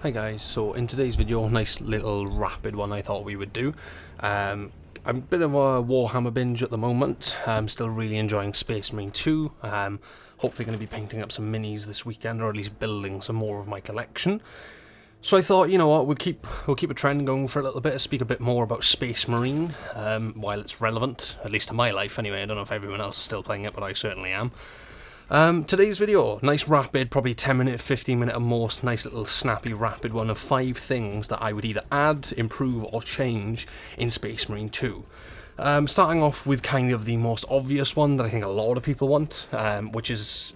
Hi guys, so in today's video, nice little rapid one I thought we would do. I'm a bit of a Warhammer binge at the moment. I'm still really enjoying Space Marine 2. Hopefully going to be painting up some minis this weekend, or at least building some more of my collection. So I thought, you know what, we'll keep a trend going for a little bit, speak a bit more about Space Marine, while it's relevant, at least to my life anyway. I don't know if everyone else is still playing it, but I certainly am. Today's video, nice rapid, probably 10 minute, 15 minute at most, nice little snappy rapid one of 5 things that I would either add, improve or change in Space Marine 2. Starting off with kind of the most obvious one that I think a lot of people want, which is,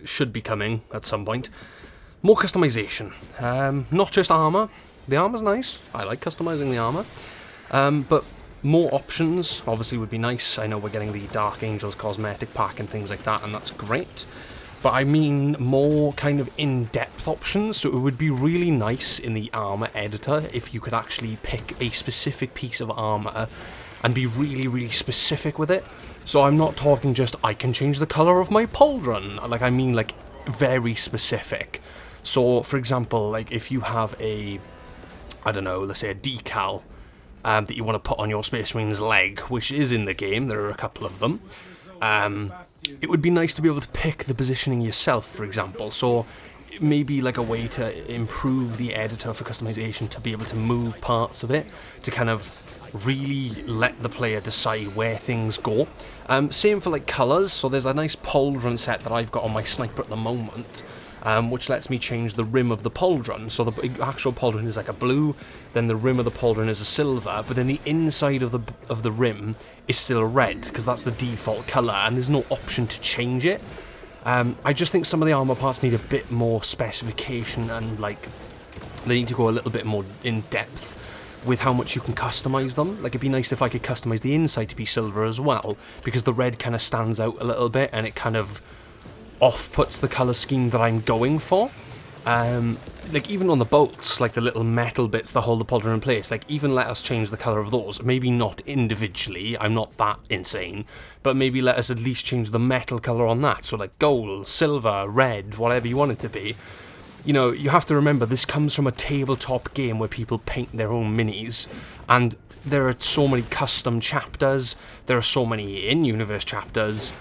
should be coming at some point. More customization. Not just armour. The armour's nice, I like customising the armour, but more options obviously would be nice. I know we're getting the Dark Angels cosmetic pack and things like that, and that's great. But I mean more kind of in-depth options, so it would be really nice in the armour editor if you could actually pick a specific piece of armour and be really, really specific with it. So I'm not talking just, I can change the colour of my pauldron. Like, I mean, like, very specific. So, for example, like, if you have a, I don't know, let's say a decal that you want to put on your Space Marine's leg, which is in the game, there are a couple of them, it would be nice to be able to pick the positioning yourself, for example. So maybe like a way to improve the editor for customization, to be able to move parts of it, to kind of really let the player decide where things go. Same for like colours. So there's a nice pauldron set that I've got on my sniper at the moment, which lets me change the rim of the pauldron. So the actual pauldron is like a blue, then the rim of the pauldron is a silver, but then the inside of the rim is still red, because that's the default colour, and there's no option to change it. I just think some of the armour parts need a bit more specification, and like they need to go a little bit more in depth with how much you can customise them. Like, it'd be nice if I could customise the inside to be silver as well, because the red kind of stands out a little bit, and it kind of off-puts the colour scheme that I'm going for. Like, even on the bolts, like the little metal bits that hold the pauldron in place, like, even let us change the colour of those. Maybe not individually, I'm not that insane, but maybe let us at least change the metal colour on that. So like gold, silver, red, whatever you want it to be. You know, you have to remember, this comes from a tabletop game where people paint their own minis, and there are so many custom chapters, there are so many in-universe chapters.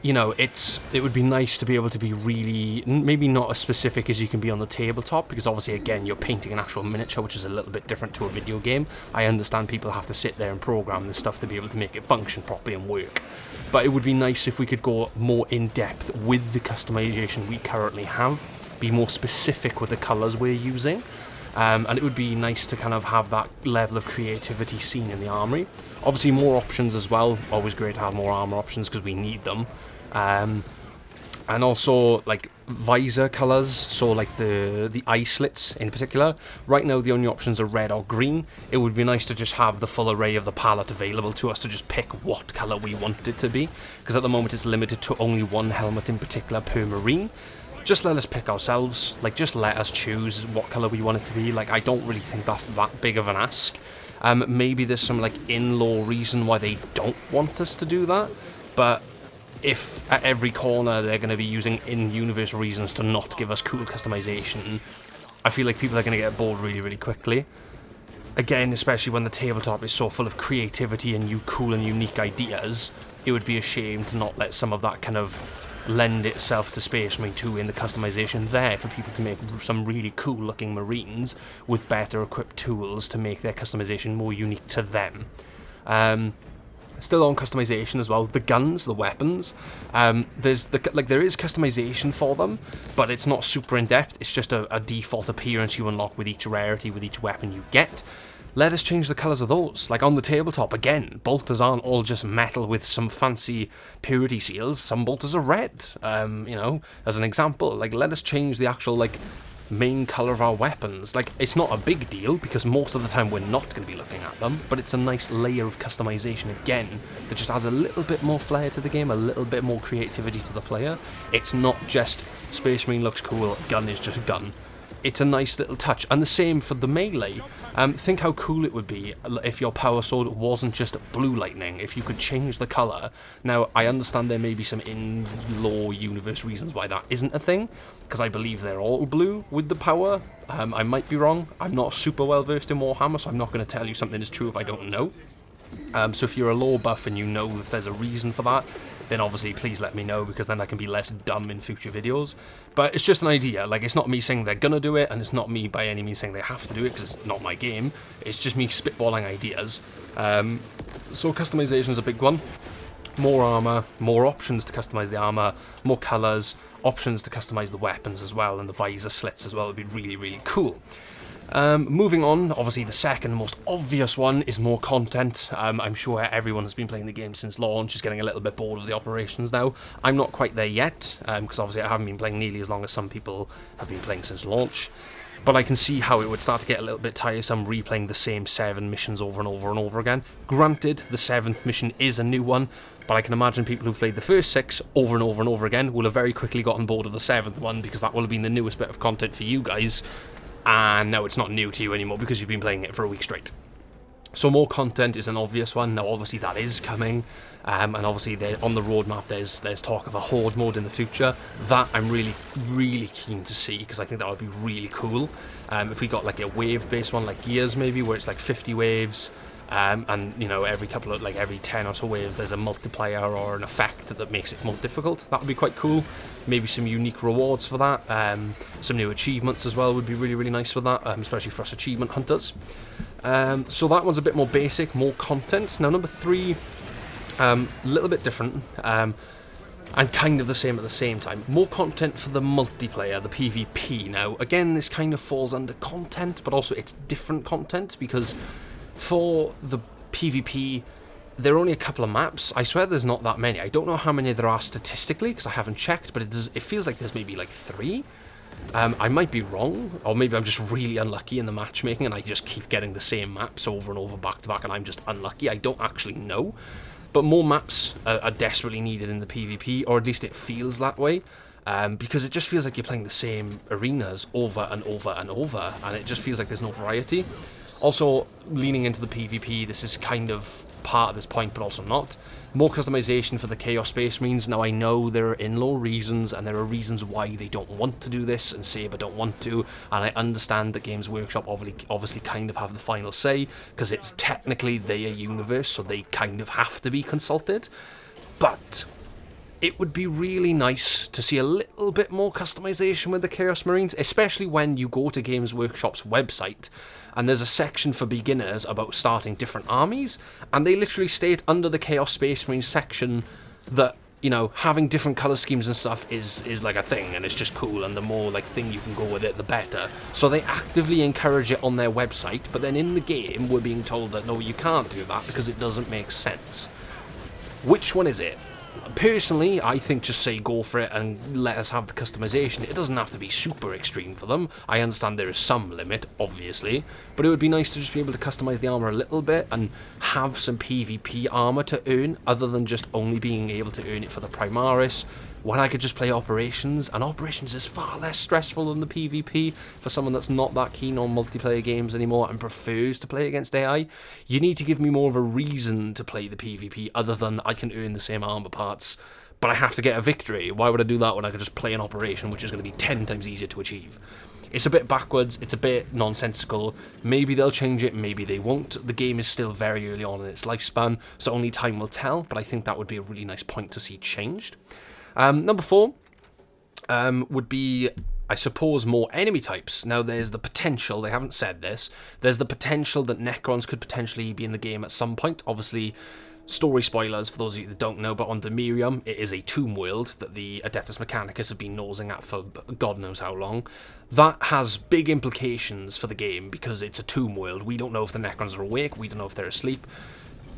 You know, it would be nice to be able to be really, maybe not as specific as you can be on the tabletop, because obviously, again, you're painting an actual miniature, which is a little bit different to a video game. I understand people have to sit there and program this stuff to be able to make it function properly and work. But it would be nice if we could go more in-depth with the customization we currently have, be more specific with the colours we're using. And it would be nice to kind of have that level of creativity seen in the armory. Obviously, more options as well. Always great to have more armor options because we need them. And also, like, visor colours, so like the eye slits in particular. Right now, the only options are red or green. It would be nice to just have the full array of the palette available to us to just pick what colour we want it to be, because at the moment it's limited to only one helmet in particular per marine. Just let us pick ourselves, like, just let us choose what colour we want it to be. Like, I don't really think that's that big of an ask. Maybe there's some, like, in-law reason why they don't want us to do that, but if at every corner they're going to be using in-universe reasons to not give us cool customization, I feel like people are going to get bored really, really quickly. Again, especially when the tabletop is so full of creativity and cool and unique ideas, it would be a shame to not let some of that kind of lend itself to Space Marine 2 in the customization there, for people to make some really cool looking marines with better equipped tools to make their customization more unique to them. Still on customization as well, the guns, the weapons, there is customization for them, but it's not super in depth. It's just a default appearance you unlock with each rarity, with each weapon you get. Let us change the colours of those. Like on the tabletop, again, bolters aren't all just metal with some fancy purity seals. Some bolters are red, you know, as an example. Like, let us change the actual, like, main colour of our weapons. Like, it's not a big deal, because most of the time we're not going to be looking at them, but it's a nice layer of customization, again, that just adds a little bit more flair to the game, a little bit more creativity to the player. It's not just Space Marine looks cool, gun is just gun. it's a nice little touch. And the same for the melee. Think how cool it would be if your power sword wasn't just blue lightning, if you could change the colour. Now, I understand there may be some in-law universe reasons why that isn't a thing, because I believe they're all blue with the power. I might be wrong. I'm not super well versed in Warhammer, so I'm not going to tell you something is true if I don't know. So if you're a lore buff and you know if there's a reason for that, then obviously please let me know, because then I can be less dumb in future videos. But it's just an idea. Like, it's not me saying they're gonna do it, and it's not me by any means saying they have to do it, because it's not my game. It's just me spitballing ideas. So customization is a big one. More armor, more options to customize the armor, more colors, options to customize the weapons as well, and the visor slits as well would be really, really cool. Moving on, obviously the second most obvious one is more content. I'm sure everyone has been playing the game since launch, is getting a little bit bored of the operations now. I'm not quite there yet, because obviously I haven't been playing nearly as long as some people have been playing since launch. But I can see how it would start to get a little bit tiresome replaying the same 7 missions over and over and over again. Granted, the 7th mission is a new one, but I can imagine people who've played the first 6 over and over and over again will have very quickly gotten bored of the 7th one, because that will have been the newest bit of content for you guys. And now it's not new to you anymore because you've been playing it for a week straight. So more content is an obvious one. Now obviously that is coming, and obviously on the roadmap there's talk of a horde mode in the future. That I'm really, really keen to see, because I think that would be really cool. If we got like a wave based one like Gears maybe, where it's like 50 waves, and you know, every 10 or so waves there's a multiplier or an effect that makes it more difficult. That would be quite cool. Maybe some unique rewards for that. Some new achievements as well would be really, really nice for that, especially for us achievement hunters. So that one's a bit more basic, more content. Now number 3, a little bit different, and kind of the same at the same time. More content for the multiplayer, the PvP. Now again, this kind of falls under content, but also it's different content, because for the PvP, there are only a couple of maps. I swear there's not that many. I don't know how many there are statistically, because I haven't checked, but it feels like there's maybe like 3. I might be wrong, or maybe I'm just really unlucky in the matchmaking and I just keep getting the same maps over and over back to back and I'm just unlucky. I don't actually know. But more maps are desperately needed in the PvP, or at least it feels that way. Because it just feels like you're playing the same arenas over and over and over, and it just feels like there's no variety. Also, leaning into the PvP, this is kind of part of this point, but also not. More customization for the Chaos Space Marines. Now, I know there are in-law reasons, and there are reasons why they don't want to do this, and Saber don't want to, and I understand that Games Workshop obviously kind of have the final say, because it's technically their universe, so they kind of have to be consulted. But it would be really nice to see a little bit more customization with the Chaos Marines, especially when you go to Games Workshop's website and there's a section for beginners about starting different armies, and they literally state under the Chaos Space Marine section that, you know, having different color schemes and stuff is like a thing, and it's just cool, and the more like thing you can go with it, the better. So they actively encourage it on their website, but then in the game we're being told that no, you can't do that because it doesn't make sense. Which one is it? Personally, I think just say go for it and let us have the customization. It doesn't have to be super extreme for them. I understand there is some limit, obviously, but it would be nice to just be able to customize the armor a little bit and have some PvP armor to earn, other than just only being able to earn it for the Primaris, when I could just play Operations, and Operations is far less stressful than the PvP for someone that's not that keen on multiplayer games anymore and prefers to play against AI. You need to give me more of a reason to play the PvP, other than I can earn the same armor parts, but I have to get a victory. Why would I do that when I could just play an Operation, which is going to be 10 times easier to achieve? It's a bit backwards, it's a bit nonsensical. Maybe they'll change it, maybe they won't. The game is still very early on in its lifespan, so only time will tell, but I think that would be a really nice point to see changed. Number 4 would be, I suppose, more enemy types. Now, there's the potential, they haven't said this, there's the potential that Necrons could potentially be in the game at some point. Obviously, story spoilers for those of you that don't know, but on Demirium, it is a tomb world that the Adeptus Mechanicus have been nosing at for God knows how long. That has big implications for the game, because it's a tomb world. We don't know if the Necrons are awake, we don't know if they're asleep.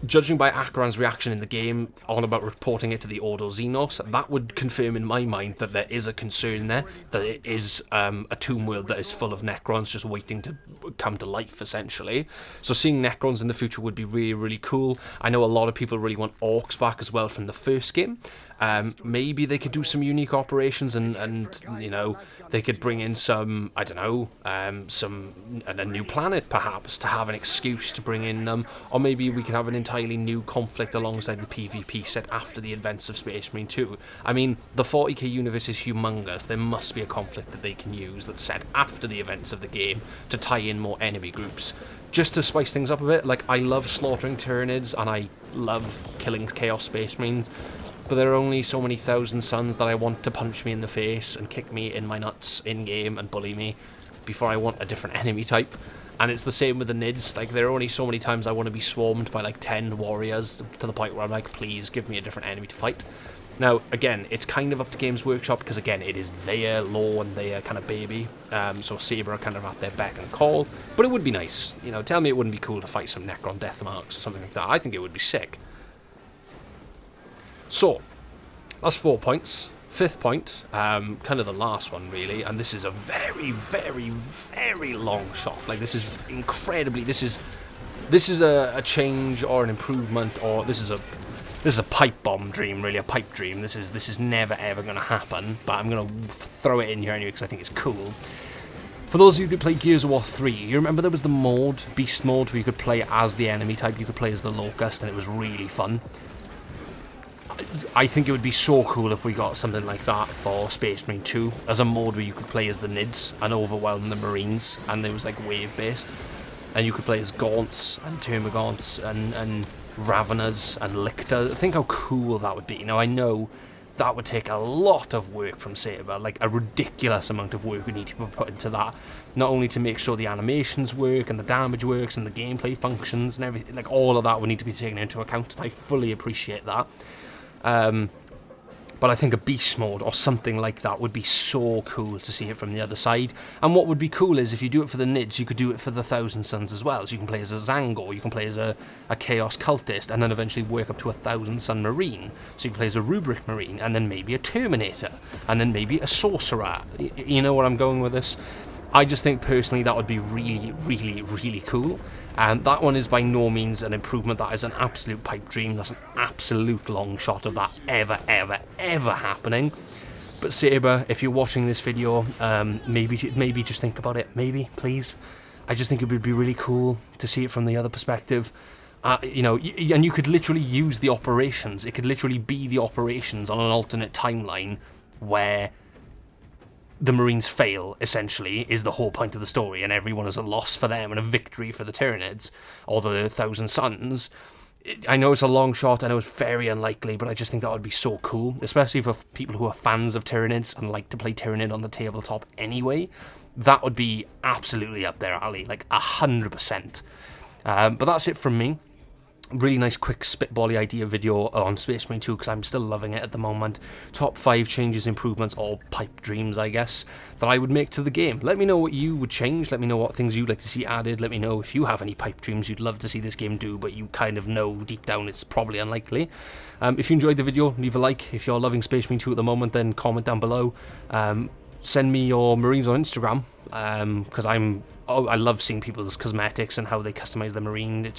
judging by Acheron's reaction in the game on about reporting it to the Ordo Xenos, that would confirm in my mind that there is a concern there, that it is a tomb world that is full of Necrons just waiting to come to life, essentially. So seeing Necrons in the future would be really, really cool. I know a lot of people really want Orcs back as well from the first game. Maybe they could do some unique operations and you know, they could bring in some, I don't know, a new planet perhaps to have an excuse to bring in them, or maybe we could have an entirely new conflict alongside the PvP set after the events of Space Marine 2. I mean, the 40k universe is humongous. There must be a conflict that they can use that's set after the events of the game to tie in more enemy groups. Just to spice things up a bit, like, I love slaughtering Tyranids and I love killing Chaos Space Marines, but there are only so many Thousand Suns that I want to punch me in the face and kick me in my nuts in-game and bully me before I want a different enemy type. And it's the same with the Nids. Like, there are only so many times I want to be swarmed by like 10 warriors to the point where I'm like, please give me a different enemy to fight. Now, again, it's kind of up to Games Workshop because, again, it is their lore and their kind of baby. So Saber are kind of at their beck and call. But it would be nice. You know, tell me it wouldn't be cool to fight some Necron Death Marks or something like that. I think it would be sick. So, that's 4 points. Fifth point, kind of the last one really, and this is a very, very, very long shot. Like, this is incredibly, this is a change or an improvement, or this is a pipe bomb dream, really, a pipe dream. This is never ever going to happen, but I'm going to throw it in here anyway because I think it's cool. For those of you that play Gears of War 3, you remember there was the mode, Beast Mode, where you could play as the enemy type, you could play as the Locust, and it was really fun. I think it would be so cool if we got something like that for Space Marine 2, as a mode where you could play as the Nids and overwhelm the Marines, and it was like wave-based. And you could play as Gaunts and Termagants and Raveners and Lictors. Think how cool that would be. Now, I know that would take a lot of work from Saber, like a ridiculous amount of work would need to be put into that. Not only to make sure the animations work and the damage works and the gameplay functions and everything, like all of that would need to be taken into account, and I fully appreciate that. But I think a beast mode or something like that would be so cool to see it from the other side. And what would be cool is if you do it for the Nids, you could do it for the Thousand Suns as well. So you can play as a Zangor, you can play as a Chaos Cultist, and then eventually work up to a Thousand Sun Marine. So you can play as a Rubric Marine, and then maybe a Terminator, and then maybe a Sorcerer. You know where I'm going with this? I just think personally that would be really, really, really cool. And that one is by no means an improvement. That is an absolute pipe dream. That's an absolute long shot of that ever, ever, ever happening. But Saber, if you're watching this video, maybe just think about it. Maybe, please. I just think it would be really cool to see it from the other perspective. You know, and you could literally use the operations. It could literally be the operations on an alternate timeline where the Marines fail, essentially, is the whole point of the story, and everyone is a loss for them and a victory for the Tyranids, or the Thousand Suns. I know it's a long shot, I know it's very unlikely, but I just think that would be so cool, especially for people who are fans of Tyranids and like to play Tyranid on the tabletop anyway. That would be absolutely up their alley, like 100%. But that's it from me. Really nice quick spitbally idea video on Space Marine 2 because I'm still loving it at the moment. Top 5 changes, improvements, or pipe dreams, I guess, that I would make to the game. Let me know what you would change. Let me know what things you'd like to see added. Let me know if you have any pipe dreams you'd love to see this game do, but you kind of know deep down it's probably unlikely. If you enjoyed the video, leave a like. If you're loving Space Marine 2 at the moment, then comment down below. Send me your Marines on Instagram because I love seeing people's cosmetics and how they customize the Marine.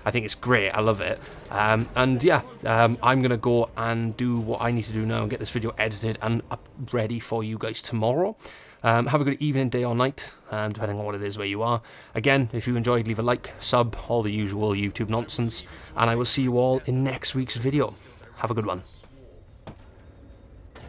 I think it's great. I love it. And yeah, I'm going to go and do what I need to do now and get this video edited and up ready for you guys tomorrow. Have a good evening, day or night, depending on what it is where you are. Again, if you enjoyed, leave a like, sub, all the usual YouTube nonsense. And I will see you all in next week's video. Have a good one.